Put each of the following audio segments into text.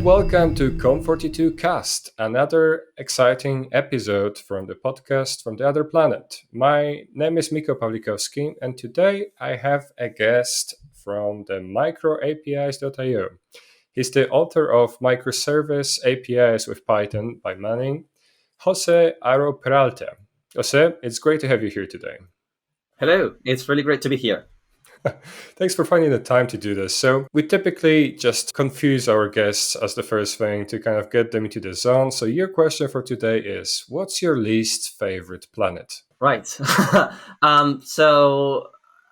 welcome to Conf42Cast, another exciting episode from the podcast from the other planet. My name is Miko Pawlikowski, and today I have a guest from the Microapis.io. He's the author of Microservice APIs with Python by Manning, Haro Peralta. Jose, it's great to have you here today. Hello, it's really great to be here. Thanks for finding the time to do this. So we typically just confuse our guests as the first thing to kind of get them into the zone. So your question for today is, what's your least favorite planet? Right. So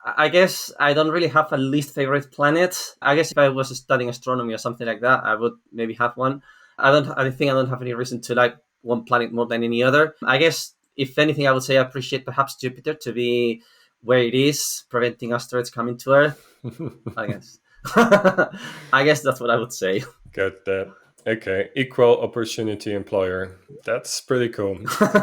I guess I don't really have a least favorite planet. I guess if I was studying astronomy or something like that, I would maybe have one. I think I don't have any reason to like one planet more than any other. I guess if anything, I would say I appreciate perhaps Jupiter to be where it is, preventing asteroids coming to Earth. I guess. I guess that's what I would say. Got that. Okay. Equal opportunity employer. That's pretty cool.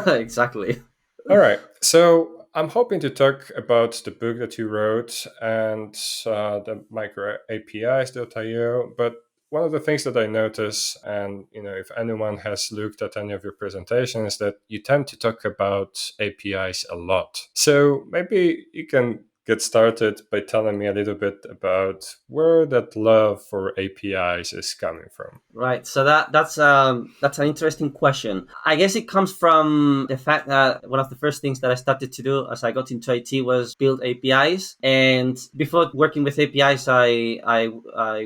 Exactly. All right. So I'm hoping to talk about the book that you wrote and the Microapis.io. But one of the things that I notice, and if anyone has looked at any of your presentations, is that you tend to talk about APIs a lot. So maybe you can get started by telling me a little bit about where that love for APIs is coming from. Right. So that's an interesting question. I guess it comes from the fact that one of the first things that I started to do as I got into IT was build APIs. And before working with APIs, I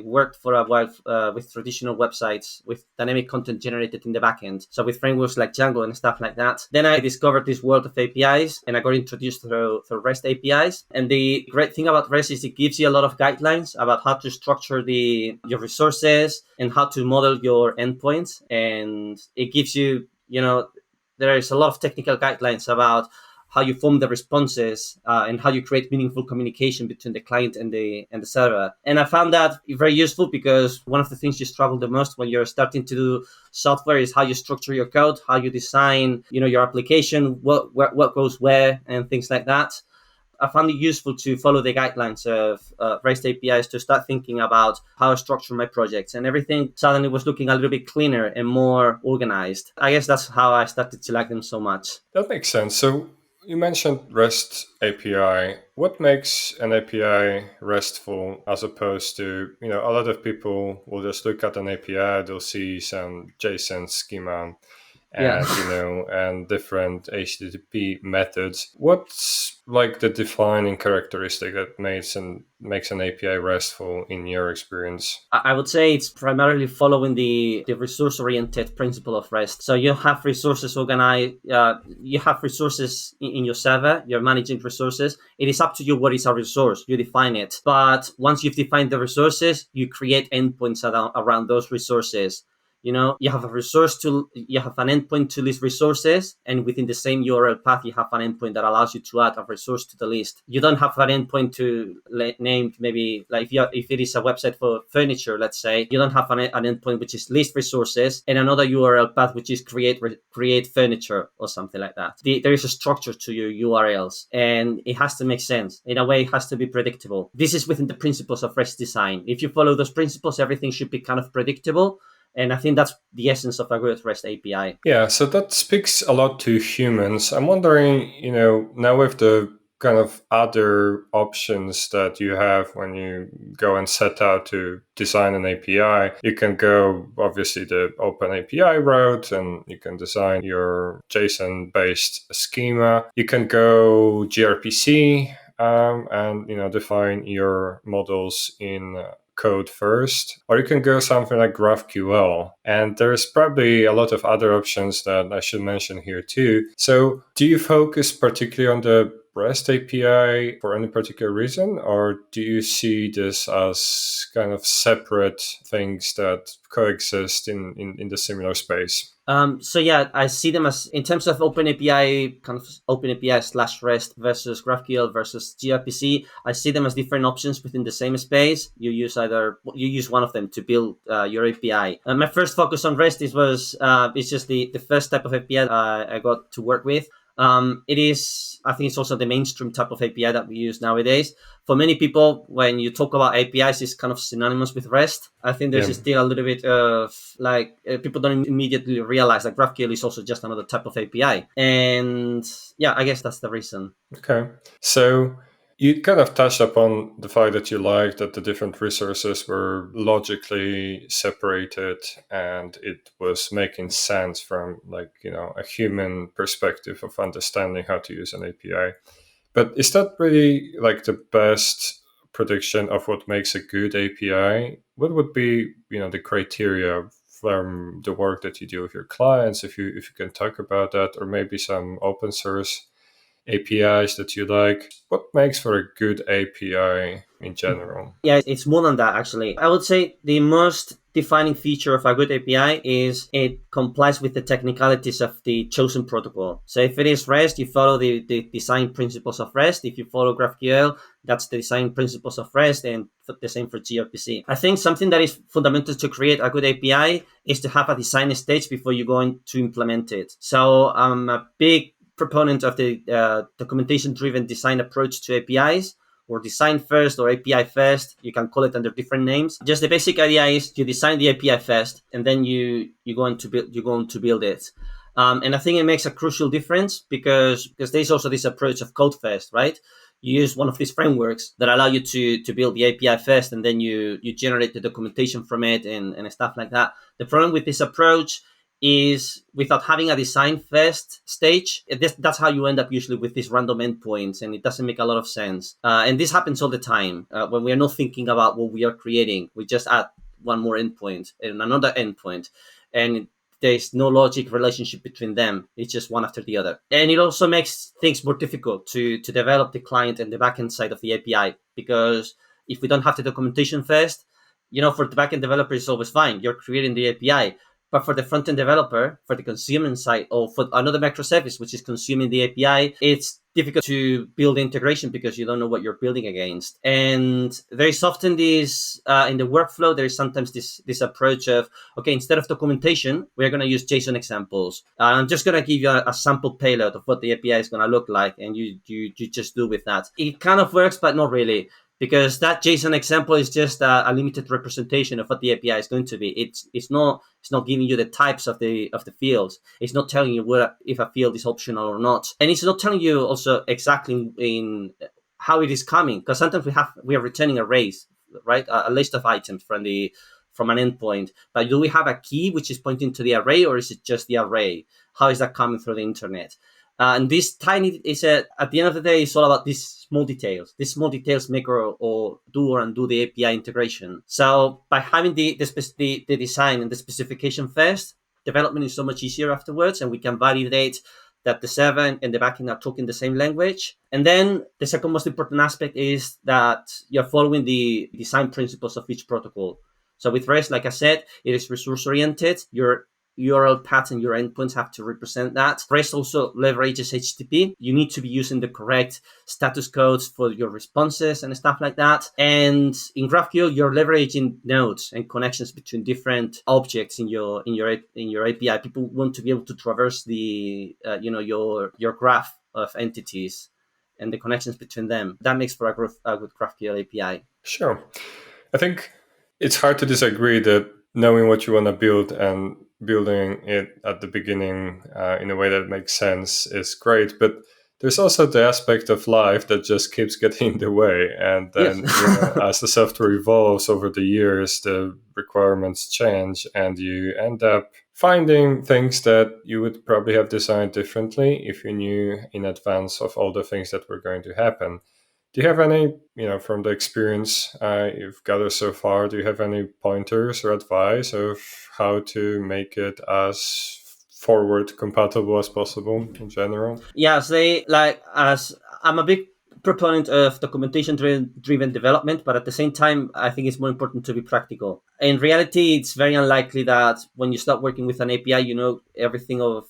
worked for a while with traditional websites with dynamic content generated in the backend. So with frameworks like Django and stuff like that. Then I discovered this world of APIs and I got introduced through REST APIs. And the great thing about REST is it gives you a lot of guidelines about how to structure your resources and how to model your endpoints. And it gives you, there is a lot of technical guidelines about how you form the responses and how you create meaningful communication between the client and the server. And I found that very useful because one of the things you struggle the most when you're starting to do software is how you structure your code, how you design, your application, what goes where, and things like that. I found it useful to follow the guidelines of REST APIs to start thinking about how I structure my projects, and everything suddenly was looking a little bit cleaner and more organized. I guess that's how I started to like them so much. That makes sense. So you mentioned REST API. What makes an API RESTful as opposed to, a lot of people will just look at an API, they'll see some JSON schema and and different HTTP methods. What's like the defining characteristic that makes an API RESTful in your experience? I would say it's primarily following the resource-oriented principle of REST. So you have resources organized, you have resources in your server, you're managing resources. It is up to you what is a resource, you define it. But once you've defined the resources, you create endpoints around those resources. You have you have an endpoint to list resources, and within the same URL path, you have an endpoint that allows you to add a resource to the list. You don't have an endpoint to name, maybe like if it is a website for furniture, let's say, you don't have an endpoint which is list resources and another URL path which is create furniture or something like that. There is a structure to your URLs, and it has to make sense. In a way, it has to be predictable. This is within the principles of REST design. If you follow those principles, everything should be kind of predictable. And I think that's the essence of a good REST API. Yeah, so that speaks a lot to humans. I'm wondering, now with the kind of other options that you have when you go and set out to design an API, you can go obviously the Open API route and you can design your JSON-based schema. You can go gRPC and define your models in code first, or you can go something like GraphQL. And there's probably a lot of other options that I should mention here too. So do you focus particularly on the REST API for any particular reason, or do you see this as kind of separate things that coexist in the similar space? I see them as, in terms of OpenAPI, kind of OpenAPI/REST versus GraphQL versus gRPC, I see them as different options within the same space. You use one of them to build your API. My first focus on REST it's just the first type of API I got to work with. It is I think it's also the mainstream type of API that we use nowadays. For many people, when you talk about APIs, it's kind of synonymous with REST. I think there's Yeah. still a little bit of people don't immediately realize that GraphQL is also just another type of API. And yeah, I guess that's the reason. Okay. So you kind of touched upon the fact that you liked that the different resources were logically separated and it was making sense from a human perspective of understanding how to use an API. But is that really like the best prediction of what makes a good API? What would be, the criteria from the work that you do with your clients, if you can talk about that, or maybe some open source APIs that you like? What makes for a good API in general? Yeah, it's more than that, actually. I would say the most defining feature of a good API is it complies with the technicalities of the chosen protocol. So if it is REST, you follow the design principles of REST. If you follow GraphQL, that's the design principles of REST, and the same for gRPC. I think something that is fundamental to create a good API is to have a design stage before you go in to implement it. So I'm a big proponent of the documentation-driven design approach to APIs, or design first or API first. You can call it under different names. Just the basic idea is you design the API first, and then you go on to build it. And I think it makes a crucial difference because there's also this approach of code first, right? You use one of these frameworks that allow you to build the API first, and then you generate the documentation from it and stuff like that. The problem with this approach is without having a design first stage, that's how you end up usually with these random endpoints, and it doesn't make a lot of sense. And this happens all the time when we are not thinking about what we are creating. We just add one more endpoint and another endpoint, and there's no logic relationship between them. It's just one after the other. And it also makes things more difficult to develop the client and the backend side of the API, because if we don't have the documentation first, for the backend developer, it's always fine. You're creating the API. But for the front-end developer, for the consuming side, or for another microservice, which is consuming the API, it's difficult to build integration because you don't know what you're building against. And there is often this, in the workflow, there is sometimes this approach of, okay, instead of documentation, we're going to use JSON examples. I'm just going to give you a sample payload of what the API is going to look like, and you just do with that. It kind of works, but not really, because that JSON example is just a limited representation of what the API is going to be. It's not giving you the types of the fields. It's not telling you if a field is optional or not, and it's not telling you also exactly in how it is coming. Because sometimes we are returning arrays, right? A list of items from an endpoint. But do we have a key which is pointing to the array, or is it just the array? How is that coming through the internet? And this tiny is at the end of the day, it's all about these small details. These small details make or undo the API integration. So by having the design and the specification first, development is so much easier afterwards, and we can validate that the server and the backend are talking the same language. And then the second most important aspect is that you're following the design principles of each protocol. So with REST, like I said, it is resource oriented. Your URL paths and your endpoints have to represent that. REST also leverages HTTP. You need to be using the correct status codes for your responses and stuff like that. And in GraphQL, you're leveraging nodes and connections between different objects in your API. People want to be able to traverse the your graph of entities and the connections between them. That makes for a good GraphQL API. Sure. I think it's hard to disagree that knowing what you want to build and building it at the beginning in a way that makes sense is great. But there's also the aspect of life that just keeps getting in the way. And then, Yes. as the software evolves over the years, the requirements change, and you end up finding things that you would probably have designed differently if you knew in advance of all the things that were going to happen. Do you have any, from the experience you've gathered so far, do you have any pointers or advice of how to make it as forward compatible as possible in general? Yeah, as I'm a big proponent of documentation driven development, but at the same time, I think it's more important to be practical. In reality, it's very unlikely that when you start working with an API, you know everything of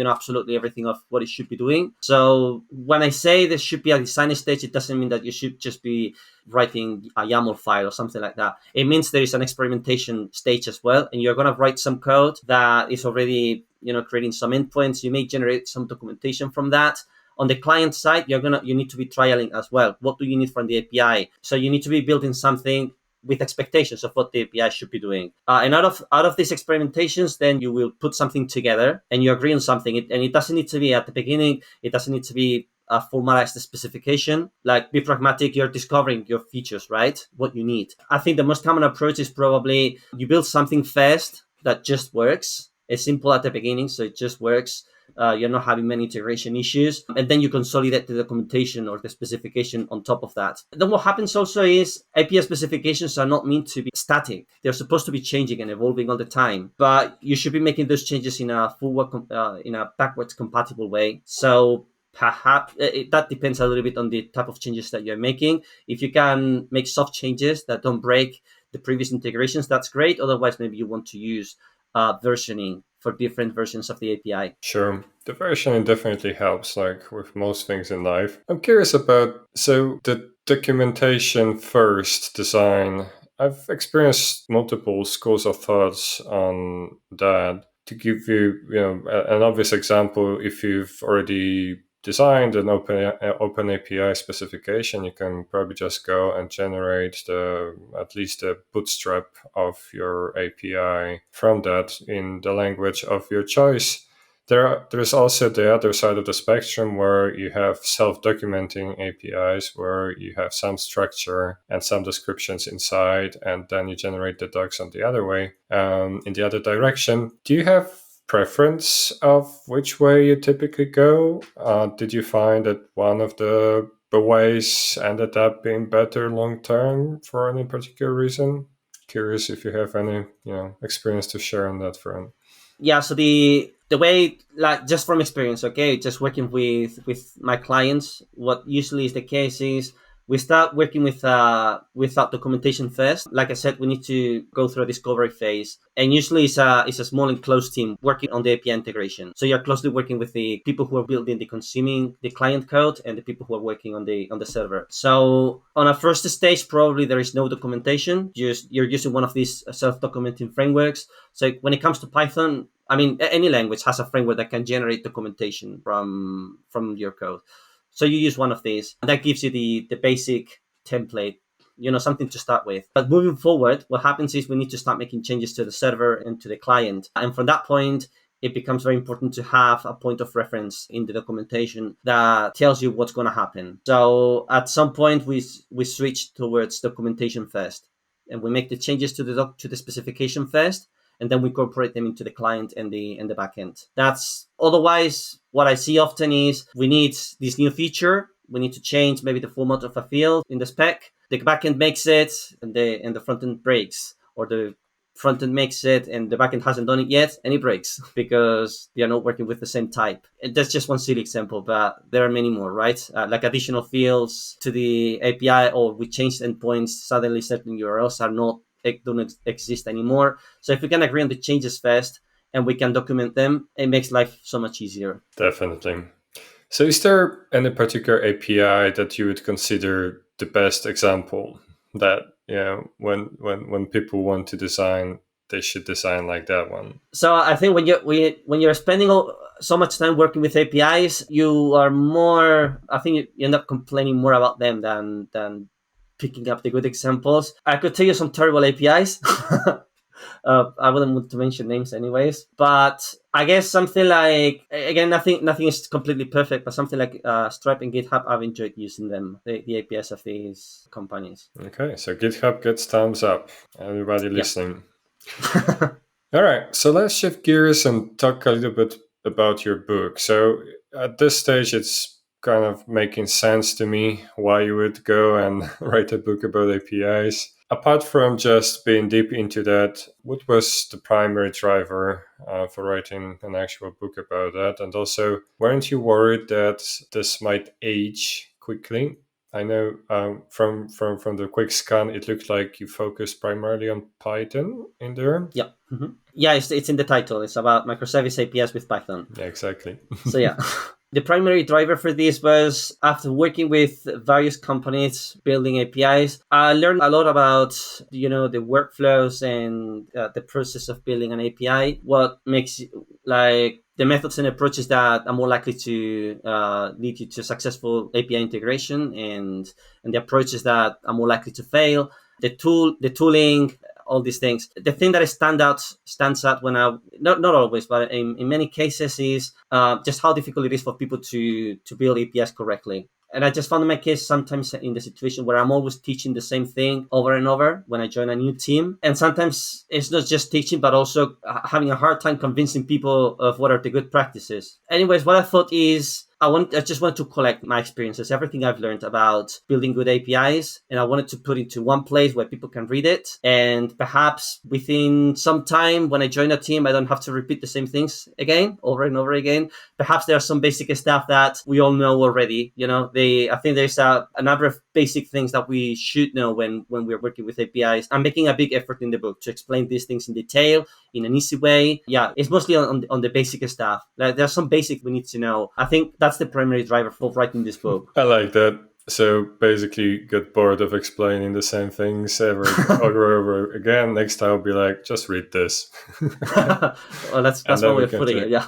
absolutely everything of what it should be doing. So when I say there should be a design stage, it doesn't mean that you should just be writing a YAML file or something like that. It means there is an experimentation stage as well, and you're going to write some code that is already creating some endpoints. You may generate some documentation from that. On the client side, you need to be trialing as well. What do you need from the API? So you need to be building something with expectations of what the API should be doing. And out of these experimentations, then you will put something together and you agree on something. And it doesn't need to be at the beginning. It doesn't need to be a formalized specification. Like, be pragmatic. You're discovering your features, right? What you need. I think the most common approach is probably you build something fast that just works. It's simple at the beginning, so it just works. You're not having many integration issues, and then you consolidate the documentation or the specification on top of that. Then what happens also is API specifications are not meant to be static. They're supposed to be changing and evolving all the time, but you should be making those changes in a in a backwards compatible way. So perhaps that depends a little bit on the type of changes that you're making. If you can make soft changes that don't break the previous integrations, that's great. Otherwise, maybe you want to use versioning for different versions of the API. Sure. The versioning definitely helps, like with most things in life. I'm curious about, so the documentation first design. I've experienced multiple schools of thoughts on that. To give you, an obvious example, if you've already designed an open API specification, you can probably just go and generate at least the bootstrap of your API from that in the language of your choice. There's also the other side of the spectrum where you have self-documenting APIs where you have some structure and some descriptions inside, and then you generate the docs on the other way, in the other direction. Do you have preference of which way you typically go? Did you find that one of the ways ended up being better long term for any particular reason? Curious if you have any experience to share on that front. Yeah, so the way, like, just from experience, okay, just working with my clients, what usually is the case is we start working without documentation first. Like I said, we need to go through a discovery phase, and usually it's a small and close team working on the API integration. So you're closely working with the people who are building consuming the client code and the people who are working on the server. So on a first stage, probably there is no documentation. You're using one of these self-documenting frameworks. So when it comes to Python, I mean, any language has a framework that can generate documentation from your code. So you use one of these, and that gives you the basic template, something to start with. But moving forward, what happens is we need to start making changes to the server and to the client. And from that point, it becomes very important to have a point of reference in the documentation that tells you what's going to happen. So at some point, we switch towards documentation first, and we make the changes to the specification first, and then we incorporate them into the client and the backend. That's otherwise what I see often is we need this new feature. We need to change maybe the format of a field in the spec. The backend makes it, and the frontend breaks, or the frontend makes it and the backend hasn't done it yet, and it breaks because they are not working with the same type. And that's just one silly example, but there are many more, right? Like additional fields to the API, or we changed endpoints. Suddenly, certain URLs don't exist anymore. So if we can agree on the changes fast and we can document them, it makes life so much easier. Definitely. So is there any particular API that you would consider the best example that, when people want to design, they should design like that one? So I think when you're spending so much time working with APIs, you are more, I think you end up complaining more about them than picking up the good examples. I could tell you some terrible APIs. I wouldn't want to mention names anyways, but I guess something like, again, nothing is completely perfect, but something like Stripe and GitHub, I've enjoyed using them, the APIs of these companies. Okay, so GitHub gets thumbs up. Everybody listening. All right, so let's shift gears and talk a little bit about your book. So at this stage, it's kind of making sense to me why you would go and write a book about APIs. Apart from just being deep into that, what was the primary driver for writing an actual book about that? And also, weren't you worried that this might age quickly? I know from the quick scan, it looked like you focused primarily on Python in there. Yeah. Mm-hmm. Yeah, it's in the title. It's about microservice APIs with Python. Yeah, exactly. So yeah. The primary driver for this was after working with various companies building APIs, I learned a lot about, the workflows and the process of building an API. What makes, like, the methods and approaches that are more likely to lead you to successful API integration, and the approaches that are more likely to fail. The tooling, all these things. The thing that stands out when I not always, but in many cases is just how difficult it is for people to build APIs correctly. And I just found in my case sometimes in the situation where I'm always teaching the same thing over and over when I join a new team. And sometimes it's not just teaching, but also having a hard time convincing people of what are the good practices. Anyways, what I thought is I just wanted to collect my experiences, everything I've learned about building good APIs, and I wanted to put it into one place where people can read it. And perhaps within some time, when I join a team, I don't have to repeat the same things again, over and over again. Perhaps there are some basic stuff that we all know already. I think there's a number of basic things that we should know when we're working with APIs. I'm making a big effort in the book to explain these things in detail, in an easy way. Yeah, it's mostly on the basic stuff. There's some basic we need to know. I think that's the primary driver for writing this book. I like that. So basically, get bored of explaining the same things over again. Next time, I'll be like, just read this. Well, that's one way of putting it. Yeah.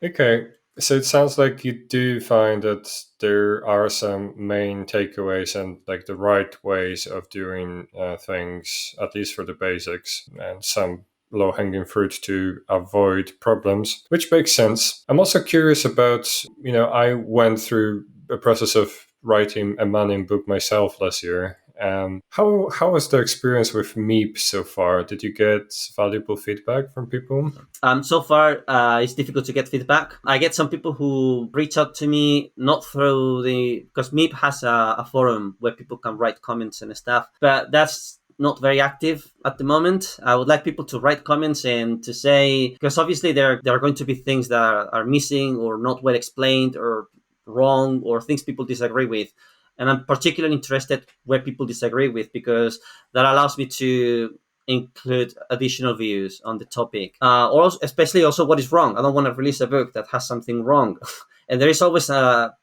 Okay. So it sounds like you do find that there are some main takeaways and like the right ways of doing things, at least for the basics, and some low-hanging fruit to avoid problems, which makes sense. I'm also curious about, I went through a process of writing a Manning book myself last year. How was the experience with Meep so far? Did you get valuable feedback from people? So far, it's difficult to get feedback. I get some people who reach out to me not through because Meep has a forum where people can write comments and stuff, but that's not very active at the moment. I would like people to write comments and to say, because obviously there are going to be things that are missing or not well explained or wrong or things people disagree with. And I'm particularly interested where people disagree with, because that allows me to include additional views on the topic, or especially also what is wrong. I don't want to release a book that has something wrong. And there is always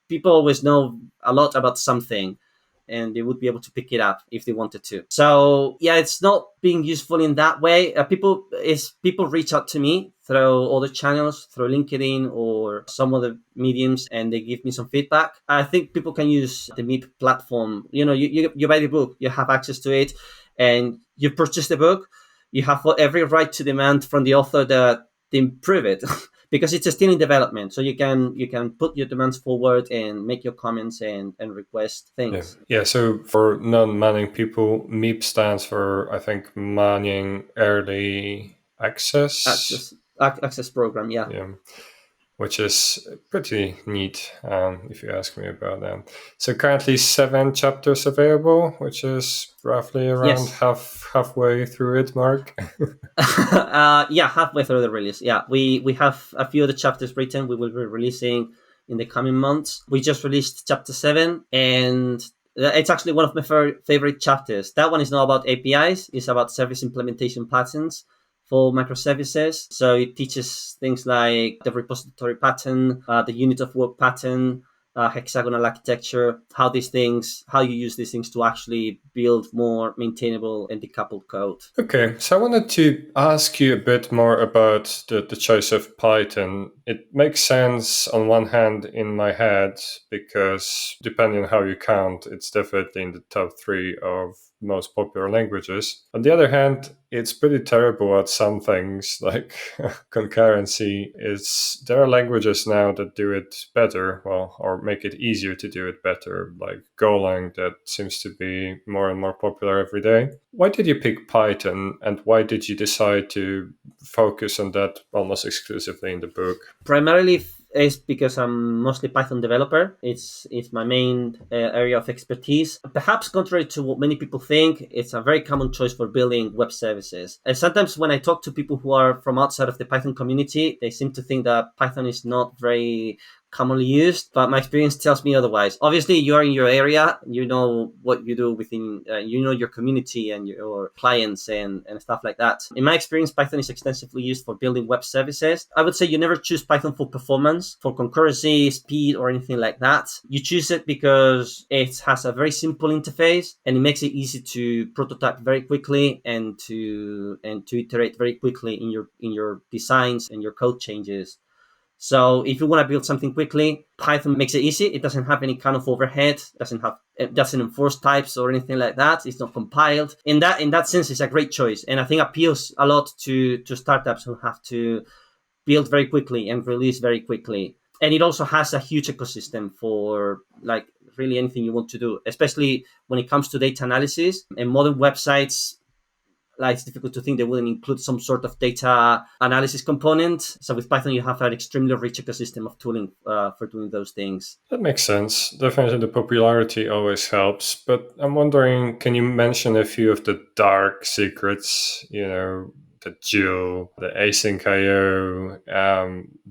people always know a lot about something, and they would be able to pick it up if they wanted to. So yeah, it's not being useful in that way. People reach out to me through other channels, through LinkedIn or some other mediums, and they give me some feedback. I think people can use the Meep platform. You buy the book, you have access to it, and you purchase the book. You have every right to demand from the author that they improve it. Because it's still in development, so you can put your demands forward and make your comments and request things. Yeah. So for non-Manning people, MEEP stands for, I think, Manning Early Access. Access program. Yeah. Which is pretty neat, if you ask me about them. So currently 7 chapters available, which is roughly around halfway through it, Mark. Yeah, halfway through the release. Yeah, we have a few of the chapters written. We will be releasing in the coming months. We just released chapter 7, and it's actually one of my favorite chapters. That one is not about APIs. It's about service implementation patterns for microservices. So it teaches things like the repository pattern, the unit of work pattern, hexagonal architecture, how you use these things to actually build more maintainable and decoupled code. Okay, so I wanted to ask you a bit more about the choice of Python. It makes sense on one hand in my head, because depending on how you count, it's definitely in the top 3 of most popular languages. On the other hand, it's pretty terrible at some things, like concurrency. There are languages now that do it better, or make it easier to do it better, like Golang, that seems to be more and more popular every day. Why did you pick Python, and why did you decide to focus on that almost exclusively in the book? Primarily is because I'm mostly Python developer. It's my main area of expertise. Perhaps contrary to what many people think, it's a very common choice for building web services. And sometimes when I talk to people who are from outside of the Python community, they seem to think that Python is not very commonly used, but my experience tells me otherwise. Obviously, you are in your area, you know what you do within, your community and your clients and stuff like that. In my experience, Python is extensively used for building web services. I would say you never choose Python for performance, for concurrency, speed, or anything like that. You choose it because it has a very simple interface, and it makes it easy to prototype very quickly and to iterate very quickly in your designs and your code changes. So if you want to build something quickly, Python makes it easy. It doesn't have any kind of overhead, it doesn't enforce types or anything like that. It's not compiled. In that sense, it's a great choice, and I think appeals a lot to startups who have to build very quickly and release very quickly. And it also has a huge ecosystem for like really anything you want to do, especially when it comes to data analysis. And modern websites, like, it's difficult to think they wouldn't include some sort of data analysis component. So with Python, you have an extremely rich ecosystem of tooling for doing those things. That makes sense. Definitely the popularity always helps. But I'm wondering, can you mention a few of the dark secrets, the Jill, the AsyncIO,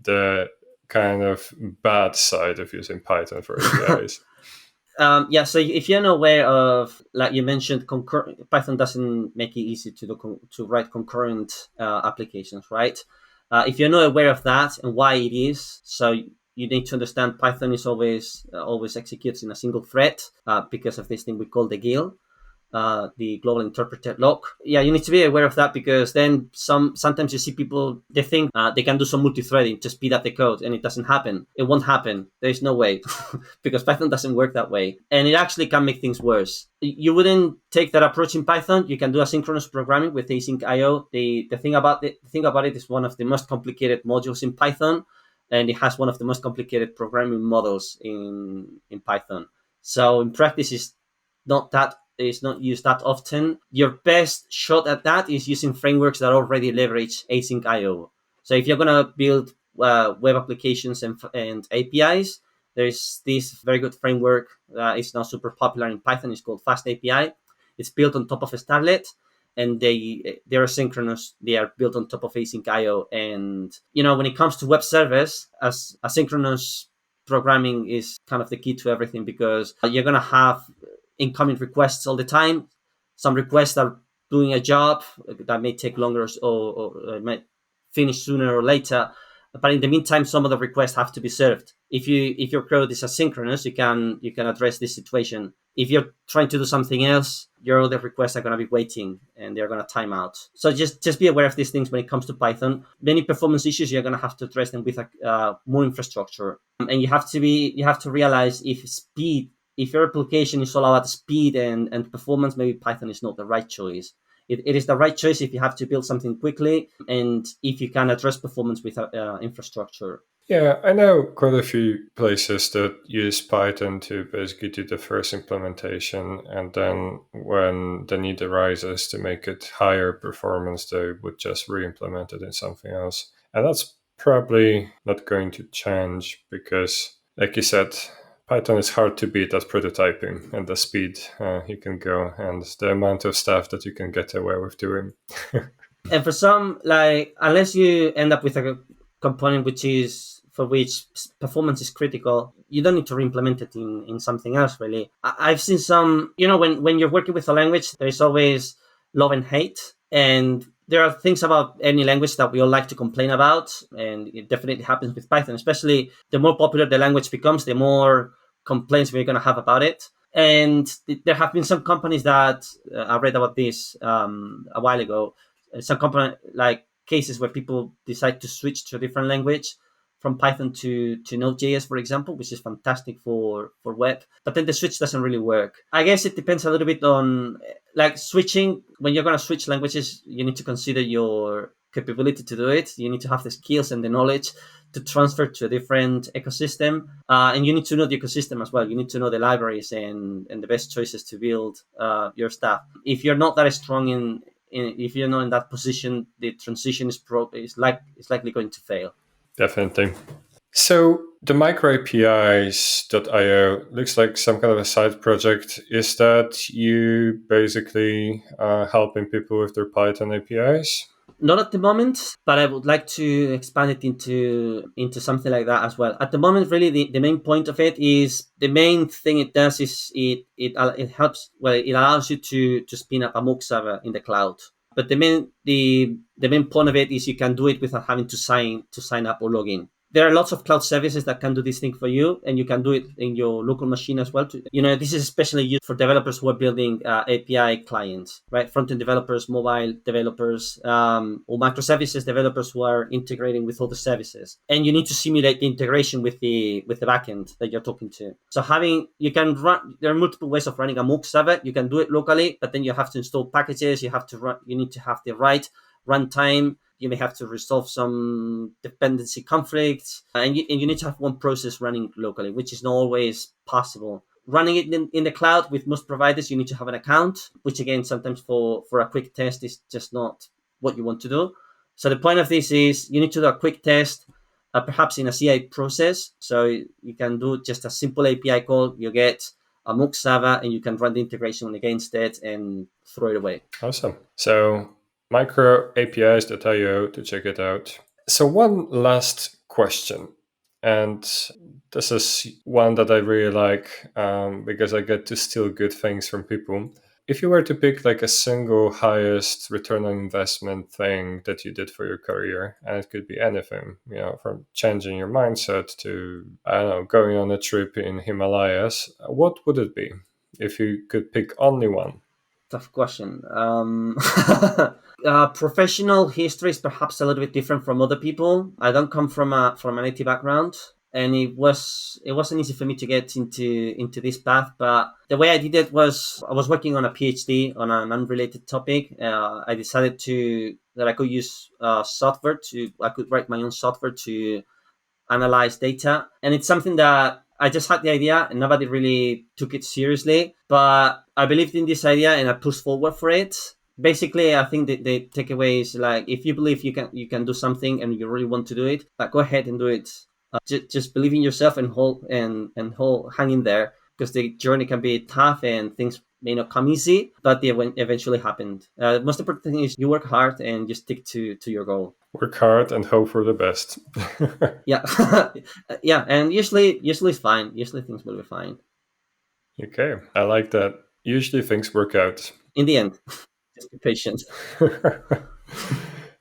the kind of bad side of using Python for APIs? So if you're not aware of, like you mentioned, Python doesn't make it easy to write concurrent applications, right? If you're not aware of that and why it is, so you need to understand Python is always executes in a single thread because of this thing we call the GIL, the global interpreter lock. Yeah, you need to be aware of that, because then sometimes you see people, they think they can do some multi-threading to speed up the code, and it doesn't happen. It won't happen. There's no way because Python doesn't work that way, and it actually can make things worse. You wouldn't take that approach in Python. You can do asynchronous programming with AsyncIO. The thing about it is one of the most complicated modules in Python, and it has one of the most complicated programming models in Python. So in practice, it's not used that often. Your best shot at that is using frameworks that already leverage AsyncIO. So if you're going to build web applications and APIs, there's this very good framework that is now super popular in Python. It's called Fast API. It's built on top of a Starlet, and they're asynchronous. They are built on top of AsyncIO. And when it comes to web servers, as asynchronous programming is kind of the key to everything, because you're going to have incoming requests all the time. Some requests are doing a job that may take longer or might finish sooner or later. But in the meantime, some of the requests have to be served. If your code is asynchronous, you can address this situation. If you're trying to do something else, your other requests are going to be waiting and they're going to time out. So just be aware of these things when it comes to Python. Many performance issues, you're going to have to address them with more infrastructure, and you have to realize if your application is all about speed and performance, maybe Python is not the right choice. It is the right choice if you have to build something quickly and if you can address performance with infrastructure. Yeah, I know quite a few places that use Python to basically do the first implementation, and then when the need arises to make it higher performance, they would just re-implement it in something else. And that's probably not going to change because, like you said, Python is hard to beat at prototyping, and the speed you can go and the amount of stuff that you can get away with doing. And for some, like, unless you end up with a component for which performance is critical, you don't need to re-implement it in something else, really. I've seen some, when you're working with a language, there's always love and hate. And there are things about any language that we all like to complain about. And it definitely happens with Python, especially the more popular the language becomes, the more complaints we're going to have about it. And there have been some companies that I read about this a while ago. Some company, like cases where people decide to switch to a different language from Python to Node.js, for example, which is fantastic for web. But then the switch doesn't really work. I guess it depends a little bit on, like, switching. When you're going to switch languages, you need to consider your capability to do it. You need to have the skills and the knowledge to transfer to a different ecosystem. And you need to know the ecosystem as well. You need to know the libraries and the best choices to build your stuff. If you're not that strong if you're not in that position, the transition is likely going to fail. Definitely. So the Microapis.io looks like some kind of a side project. Is that you basically helping people with their Python APIs? Not at the moment, but I would like to expand it into something like that as well. At the moment, really, the main point of it is, the main thing it does is it helps. Well, it allows you to spin up a mock server in the cloud. But the main point of it is you can do it without having to sign up or log in. There are lots of cloud services that can do this thing for you, and you can do it in your local machine as well. This is especially used for developers who are building API clients, right? Front-end developers, mobile developers, or microservices developers who are integrating with all the services. And you need to simulate the integration with the backend that you're talking to. So there are multiple ways of running a Mock server. You can do it locally, but then you have to install packages. You need to have the right runtime. You may have to resolve some dependency conflicts, and you need to have one process running locally, which is not always possible. Running it in the cloud with most providers, you need to have an account, which again, sometimes for a quick test is just not what you want to do. So the point of this is you need to do a quick test, perhaps in a CI process. So you can do just a simple API call, you get a Mock server, and you can run the integration against it and throw it away. Awesome. So Microapis.io to check it out. So one last question, and this is one that I really like because I get to steal good things from people. If you were to pick like a single highest return on investment thing that you did for your career, and it could be anything, from changing your mindset to, I don't know, going on a trip in Himalayas, what would it be if you could pick only one? Tough question. Professional history is perhaps a little bit different from other people. I don't come from an IT background, and it wasn't easy for me to get into this path. But the way I did it was I was working on a PhD on an unrelated topic. I decided that I could use software I could write my own software to analyze data, and it's something that I just had the idea and nobody really took it seriously, but I believed in this idea and I pushed forward for it. Basically, I think that the takeaway is like, if you believe you can do something and you really want to do it, go ahead and do it. Just believe in yourself and hang in there, because the journey can be tough and things may not come easy, but they eventually happened. Most important thing is you work hard and just stick to your goal. Work hard and hope for the best. Yeah. Yeah, and usually it's fine. Usually things will be fine. Okay, I like that. Usually things work out. In the end, just be patient.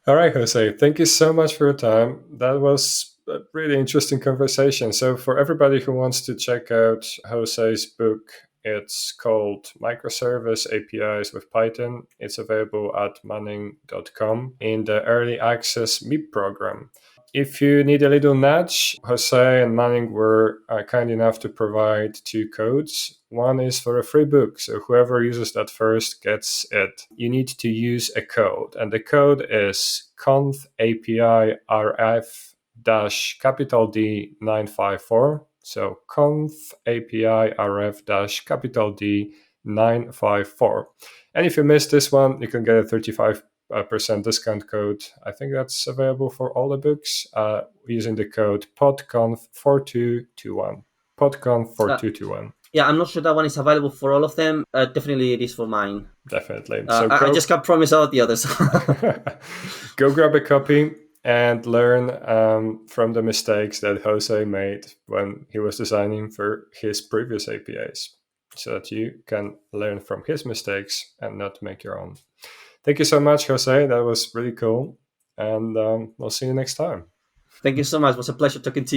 All right, Jose, thank you so much for your time. That was a really interesting conversation. So for everybody who wants to check out Jose's book, it's called Microservice APIs with Python. It's available at manning.com in the early access MIP program. If you need a little nudge, Jose and Manning were kind enough to provide 2 codes. One is for a free book, so whoever uses that first gets it. You need to use a code, and the code is conf_API_RF D954. So conf_API_RF D954. And if you missed this one, you can get a 35% discount code. I think that's available for all the books using the code PodConf4221. PodConf4221. Yeah, I'm not sure that one is available for all of them. Definitely it is for mine. Definitely. I just can't promise all the others. Go grab a copy and learn from the mistakes that Jose made when he was designing for his previous APIs, so that you can learn from his mistakes and not make your own. Thank you so much, Jose. That was really cool. And we'll see you next time. Thank you so much. It was a pleasure talking to you.